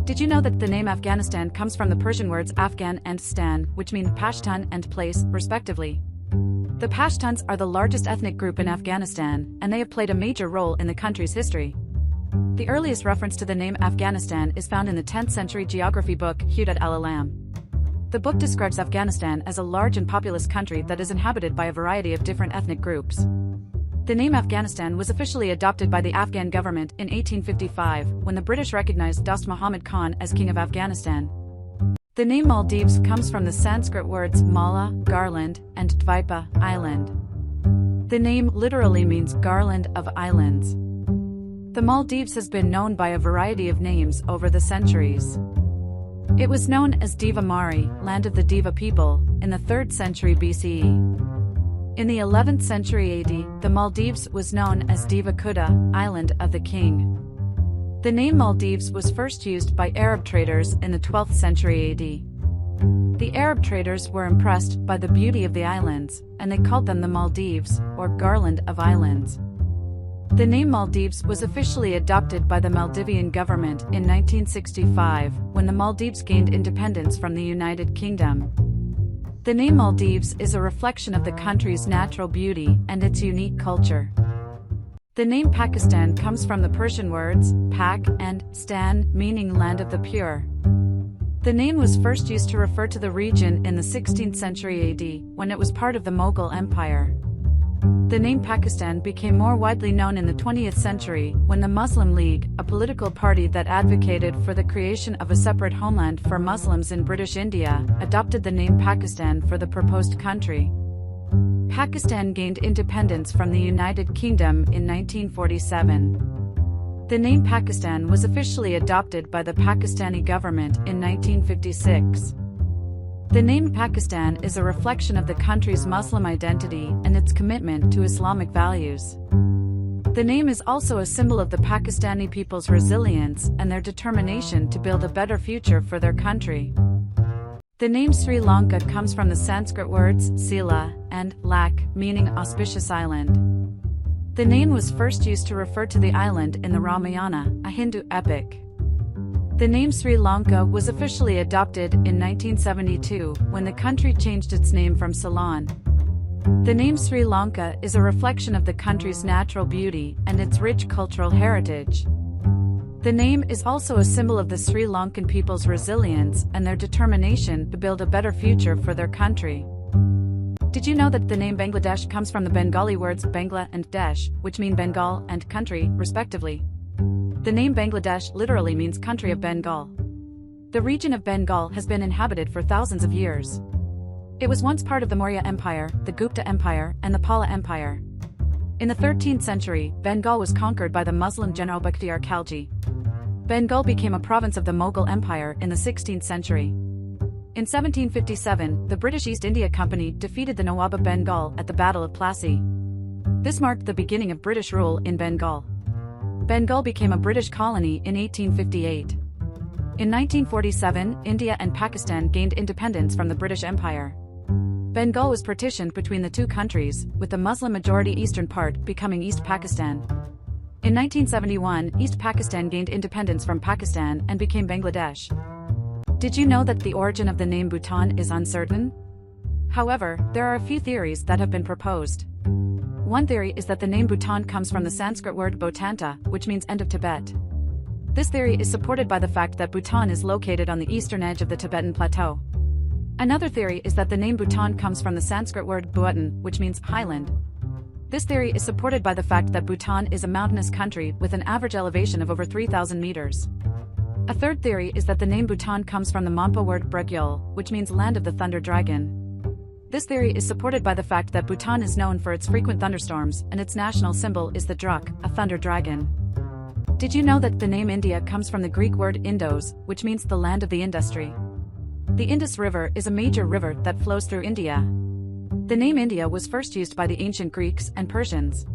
Did you know that the name Afghanistan comes from the Persian words Afghan and Stan, which mean Pashtun and place, respectively? The Pashtuns are the largest ethnic group in Afghanistan, and they have played a major role in the country's history. The earliest reference to the name Afghanistan is found in the 10th century geography book Hudat al-Alam. The book describes Afghanistan as a large and populous country that is inhabited by a variety of different ethnic groups. The name Afghanistan was officially adopted by the Afghan government in 1855, when the British recognized Dost Muhammad Khan as King of Afghanistan. The name Maldives comes from the Sanskrit words Mala, garland, and Dvipa, island. The name literally means garland of islands. The Maldives has been known by a variety of names over the centuries. It was known as Deva Mari, land of the Deva people, in the 3rd century BCE. In the 11th century AD, the Maldives was known as Deva Kuta, island of the king. The name Maldives was first used by Arab traders in the 12th century AD. The Arab traders were impressed by the beauty of the islands, and they called them the Maldives, or Garland of Islands. The name Maldives was officially adopted by the Maldivian government in 1965, when the Maldives gained independence from the United Kingdom. The name Maldives is a reflection of the country's natural beauty and its unique culture. The name Pakistan comes from the Persian words Pak and Stan, meaning land of the pure. The name was first used to refer to the region in the 16th century AD, when it was part of the Mughal Empire. The name Pakistan became more widely known in the 20th century, when the Muslim League, a political party that advocated for the creation of a separate homeland for Muslims in British India, adopted the name Pakistan for the proposed country. Pakistan gained independence from the United Kingdom in 1947. The name Pakistan was officially adopted by the Pakistani government in 1956. The name Pakistan is a reflection of the country's Muslim identity and its commitment to Islamic values. The name is also a symbol of the Pakistani people's resilience and their determination to build a better future for their country. The name Sri Lanka comes from the Sanskrit words Sila and Lak, meaning auspicious island. The name was first used to refer to the island in the Ramayana, a Hindu epic. The name Sri Lanka was officially adopted in 1972, when the country changed its name from Ceylon. The name Sri Lanka is a reflection of the country's natural beauty and its rich cultural heritage. The name is also a symbol of the Sri Lankan people's resilience and their determination to build a better future for their country. Did you know that the name Bangladesh comes from the Bengali words Bangla and Desh, which mean Bengal and country, respectively? The name Bangladesh literally means country of Bengal. The region of Bengal has been inhabited for thousands of years. It was once part of the Maurya Empire, the Gupta Empire, and the Pala Empire. In the 13th century, Bengal was conquered by the Muslim general Bakhtiyar Khalji. Bengal became a province of the Mughal Empire in the 16th century. In 1757, the British East India Company defeated the Nawab of Bengal at the Battle of Plassey. This marked the beginning of British rule in Bengal. Bengal became a British colony in 1858. In 1947, India and Pakistan gained independence from the British Empire. Bengal was partitioned between the two countries, with the Muslim-majority eastern part becoming East Pakistan. In 1971, East Pakistan gained independence from Pakistan and became Bangladesh. Did you know that the origin of the name Bhutan is uncertain? However, there are a few theories that have been proposed. One theory is that the name Bhutan comes from the Sanskrit word Bhotanta, which means end of Tibet. This theory is supported by the fact that Bhutan is located on the eastern edge of the Tibetan Plateau. Another theory is that the name Bhutan comes from the Sanskrit word Bhutan, which means highland. This theory is supported by the fact that Bhutan is a mountainous country with an average elevation of over 3,000 meters. A third theory is that the name Bhutan comes from the Monpa word Bregyul, which means land of the thunder dragon. This theory is supported by the fact that Bhutan is known for its frequent thunderstorms and its national symbol is the druk, a thunder dragon. Did you know that the name India comes from the Greek word Indos, which means the land of the industry? The Indus River is a major river that flows through India. The name India was first used by the ancient Greeks and Persians.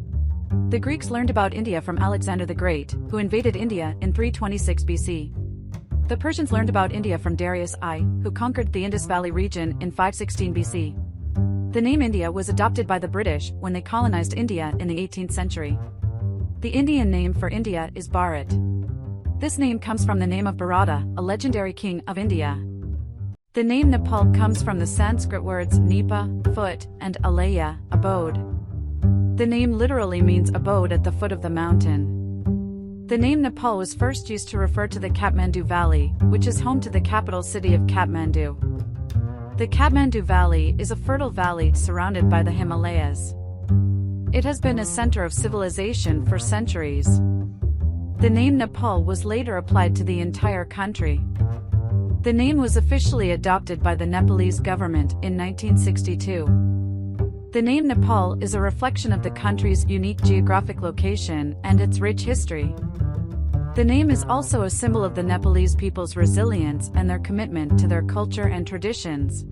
The Greeks learned about India from Alexander the Great, who invaded India in 326 BC. The Persians learned about India from Darius I, who conquered the Indus Valley region in 516 BC. The name India was adopted by the British when they colonized India in the 18th century. The Indian name for India is Bharat. This name comes from the name of Bharata, a legendary king of India. The name Nepal comes from the Sanskrit words nipa, foot, and alaya, abode. The name literally means abode at the foot of the mountain. The name Nepal was first used to refer to the Kathmandu Valley, which is home to the capital city of Kathmandu. The Kathmandu Valley is a fertile valley surrounded by the Himalayas. It has been a center of civilization for centuries. The name Nepal was later applied to the entire country. The name was officially adopted by the Nepalese government in 1962. The name Nepal is a reflection of the country's unique geographic location and its rich history. The name is also a symbol of the Nepalese people's resilience and their commitment to their culture and traditions.